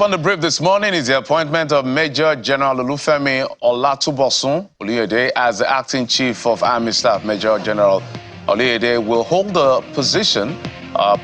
Up on the brief this morning is the appointment of Major General Olatubosun as the acting chief of Army Staff. Major General Oluyede will hold the position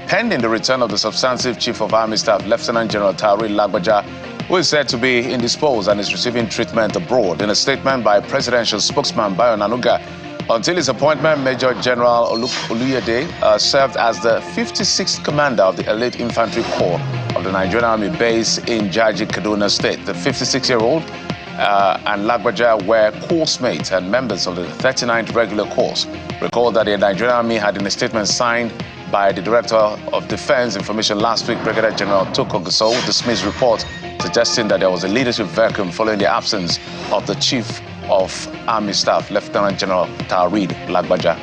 pending the return of the substantive chief of Army Staff, Lieutenant General Taoreed Lagbaja, who is said to be indisposed and is receiving treatment abroad. In a statement by presidential spokesman Bayo Nanuga, until his appointment, Major General Oluyede served as the 56th commander of the Elite Infantry Corps of the Nigerian Army base in Jaji, Kaduna State. The 56-year-old and Lagbaja were course mates and members of the 39th regular course. Recall that the Nigerian Army had, in a statement signed by the Director of Defense Information last week, Brigadier General Toko Gusau, dismissed reports suggesting that there was a leadership vacuum following the absence of the Chief of Army Staff, Lieutenant General Taoreed Lagbaja.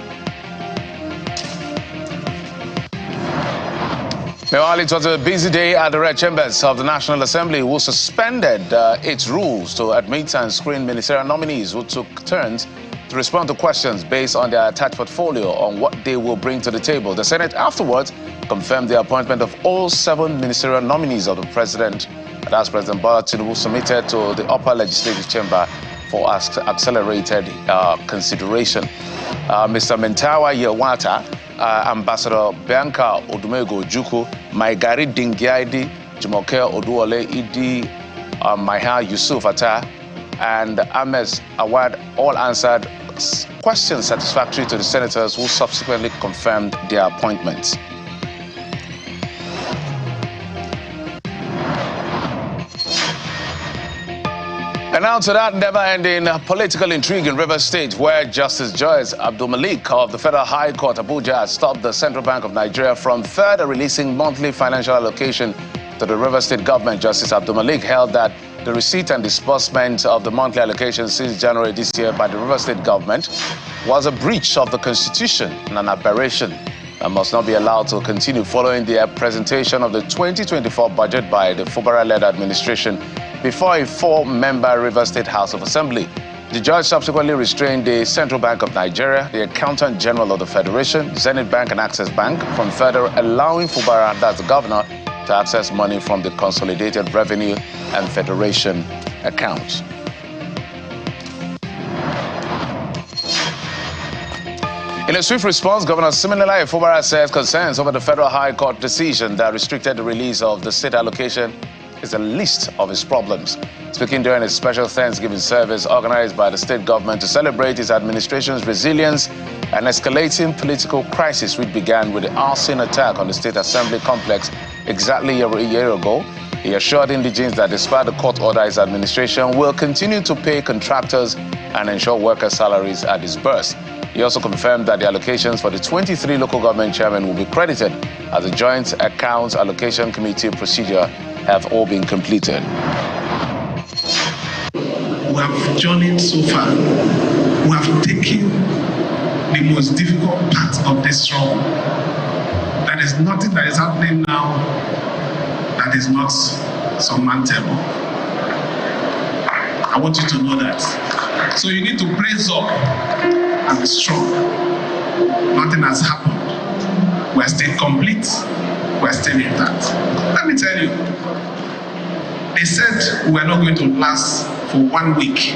Meanwhile, it was a busy day at the Red Chambers of the National Assembly, who suspended its rules to admit and screen ministerial nominees who took turns to respond to questions based on their attached portfolio on what they will bring to the table. The Senate afterwards confirmed the appointment of all 7 ministerial nominees of the President, that's President Bola Tinubu, submitted to the upper legislative chamber for accelerated consideration. Mr. Mentawa Yewata, Ambassador Bianca Odumego Juku, Maigari Dingiadi, Jumoke Oduole Idi, Maiha Yusuf Atta, and Ames Awad all answered questions satisfactory to the senators, who subsequently confirmed their appointments. And now to that never-ending political intrigue in Rivers State, where Justice Joyce Abdulmalik of the Federal High Court Abuja has stopped the Central Bank of Nigeria from further releasing monthly financial allocation to the Rivers State government. Justice Abdulmalik held that the receipt and disbursement of the monthly allocation since January this year by the Rivers State government was a breach of the Constitution and an aberration and must not be allowed to continue following the presentation of the 2024 budget by the Fubara-led administration before a 4-member Rivers State House of Assembly. The judge subsequently restrained the Central Bank of Nigeria, the Accountant General of the Federation, Zenith Bank and Access Bank from further allowing Fubara, that's the governor, to access money from the Consolidated Revenue and Federation accounts. In a swift response, Governor Siminalayi Fubara says concerns over the Federal High Court decision that restricted the release of the state allocation is a list of his problems. Speaking during a special Thanksgiving service organized by the state government to celebrate his administration's resilience and escalating political crisis, which began with the arson attack on the State Assembly complex exactly a year ago, he assured indigents that despite the court order, his administration will continue to pay contractors and ensure worker salaries are disbursed. He also confirmed that the allocations for the 23 local government chairmen will be credited as the Joint Accounts Allocation Committee procedure have all been completed. We have journeyed so far. We have taken the most difficult part of this struggle. There is nothing that is happening now that is not surmountable. I want you to know that. So you need to praise up and be strong. Nothing has happened. We're still complete. We're still intact. Let me tell you, they said we're not going to last for 1 week.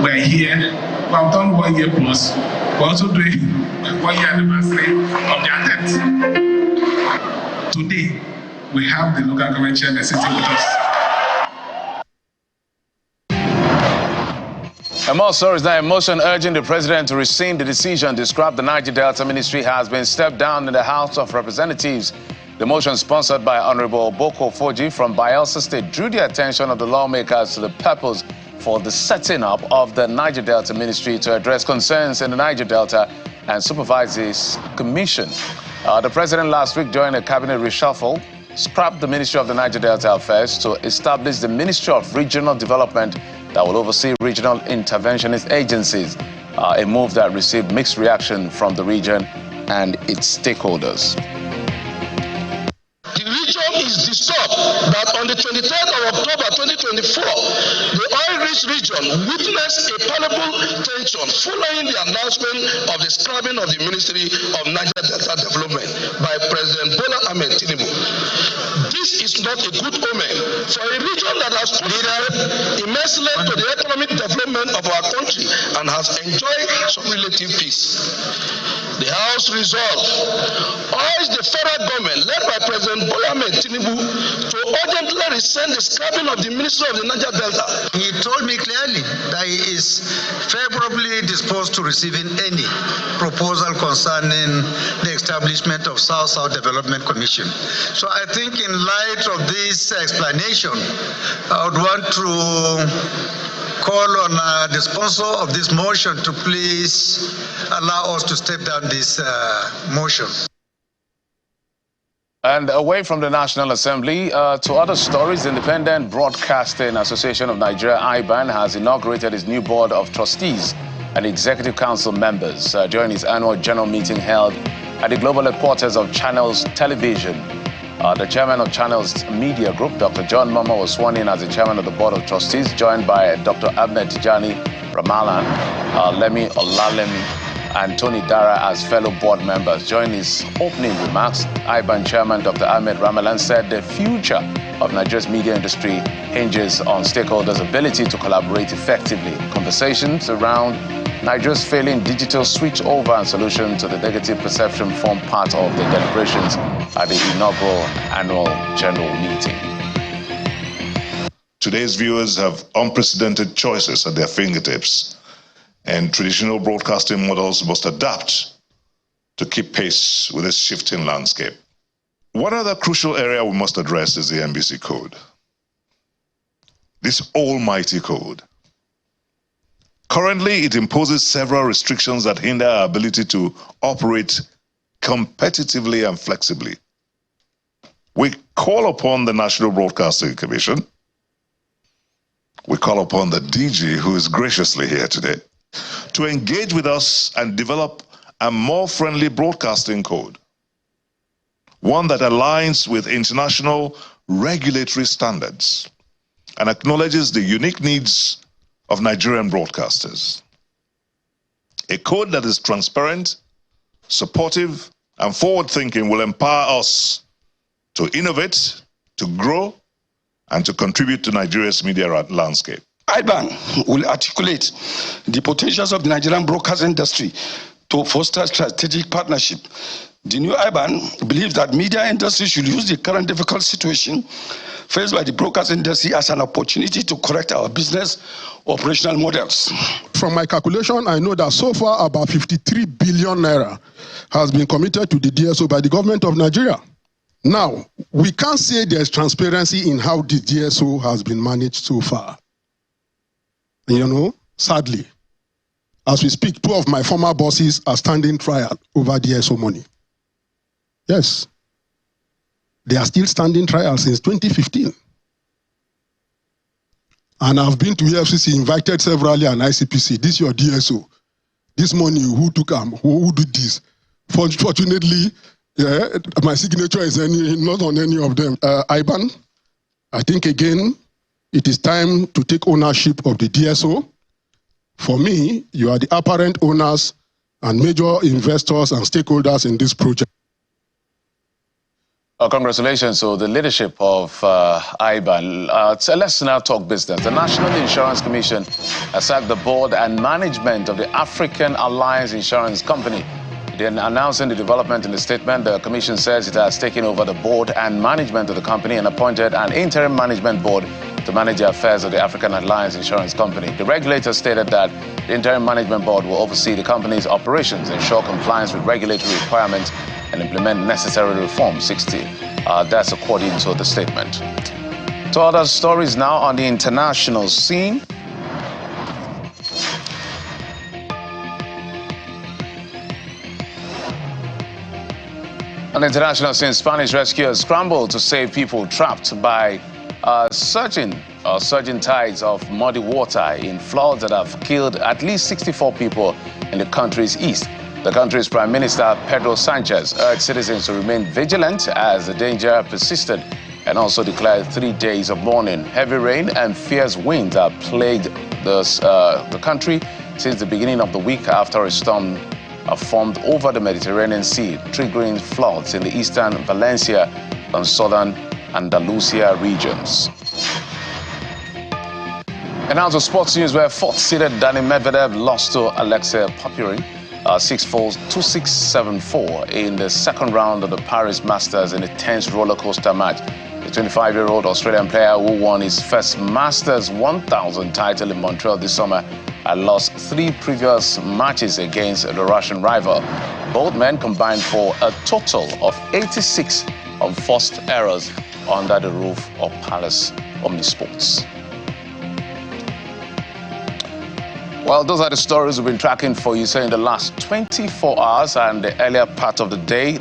We're here. We have done 1 year plus. We're also doing 1 year anniversary of the attempt. Today, we have the local government chairman sitting with us. And more stories now. A motion urging the president to rescind the decision described the Niger Delta ministry has been stepped down in the House of Representatives. The motion, sponsored by Honorable Boko Foji from Bayelsa State, drew the attention of the lawmakers to the purpose for the setting up of the Niger Delta ministry to address concerns in the Niger Delta and supervise this commission. The president last week, during a cabinet reshuffle, scrapped the Ministry of the Niger Delta Affairs to establish the Ministry of Regional Development that will oversee regional interventionist agencies, a move that received mixed reaction from the region and its stakeholders. The region is disturbed that on the 23rd of October 2024, the oil-rich region witnessed a palpable tension following the announcement of the scrapping of the Ministry of Niger Delta Development by President Bola Tinubu. This This is not a good omen for a region that has contributed immensely to the economic development of our country and has enjoyed some relative peace. The House resolved urged the federal government, led by President Tinubu, to urgently rescind the scrapping of the Minister of the Niger Delta. He told me clearly that he is favorably disposed to receiving any proposal concerning the establishment of South-South Development Commission. So I think in light of this explanation, I would want to call on the sponsor of this motion to please allow us to step down this motion. And away from the National Assembly, to other stories, the Independent Broadcasting Association of Nigeria, IBAN, has inaugurated its new board of trustees and executive council members during its annual general meeting held at the global headquarters of Channels Television. The chairman of Channels Media Group, Dr. John Mama, was sworn in as the chairman of the board of trustees, joined by Dr. Ahmed Tijani Ramalan, Lemi Olalemi, and Tony Dara as fellow board members. During his opening remarks, IBAN chairman Dr. Ahmed Ramalan said the future of Nigeria's media industry hinges on stakeholders' ability to collaborate effectively. Conversations around Nigeria's failing digital switch-over and solution to the negative perception form part of the deliberations at the inaugural annual general meeting. Today's viewers have unprecedented choices at their fingertips, and traditional broadcasting models must adapt to keep pace with this shifting landscape. One other crucial area we must address is the NBC Code. This almighty code. Currently, it imposes several restrictions that hinder our ability to operate competitively and flexibly. We call upon the National Broadcasting Commission. We call upon the DG, who is graciously here today, to engage with us and develop a more friendly broadcasting code, one that aligns with international regulatory standards and acknowledges the unique needs of Nigerian broadcasters. A code that is transparent, supportive, and forward-thinking will empower us to innovate, to grow, and to contribute to Nigeria's media landscape. IBAN will articulate the potentials of the Nigerian broadcast industry to foster strategic partnership. The new IBAN believes that media industry should use the current difficult situation faced by the broadcast industry as an opportunity to correct our business operational models. From my calculation, I know that so far about 53 billion naira has been committed to the DSO by the government of Nigeria. Now, we can't say there's transparency in how the DSO has been managed so far. You know, sadly, as we speak, 2 of my former bosses are standing trial over DSO money. Yes. They are still standing trial since 2015. And I've been to EFCC, invited severally, and ICPC. This is your DSO. This money, who took who did this? Fortunately, yeah, my signature is not on any of them. IBAN, I think again, it is time to take ownership of the DSO. For me, you are the apparent owners and major investors and stakeholders in this project. Congratulations to the leadership of IBAN. So let's now talk business. The National Insurance Commission has sacked the board and management of the African Alliance Insurance Company. Then announcing the development in the statement, the commission says it has taken over the board and management of the company and appointed an interim management board to manage the affairs of the African Alliance Insurance Company. The regulator stated that the interim management board will oversee the company's operations, ensure compliance with regulatory requirements, and implement necessary reforms. That's according to the statement. To other stories now on the international scene. On the international scene, Spanish rescuers scrambled to save people trapped by surging tides of muddy water in floods that have killed at least 64 people in the country's east. The country's Prime Minister, Pedro Sanchez, urged citizens to remain vigilant as the danger persisted and also declared 3 days of mourning. Heavy rain and fierce winds have plagued the country since the beginning of the week after a storm formed over the Mediterranean Sea, triggering floods in the eastern Valencia and southern Andalusia regions. And now to sports news, where fourth-seeded Daniil Medvedev lost to Alexei Popyrin 6-4, 2-6, 7-4 in the second round of the Paris Masters in a tense roller coaster match. The 25-year-old Australian player who won his first Masters 1000 title in Montreal this summer had lost 3 previous matches against the Russian rival. Both men combined for a total of 86 unforced errors under the roof of Palace Omnisports. Well, those are the stories we've been tracking for you, in the last 24 hours and the earlier part of the day.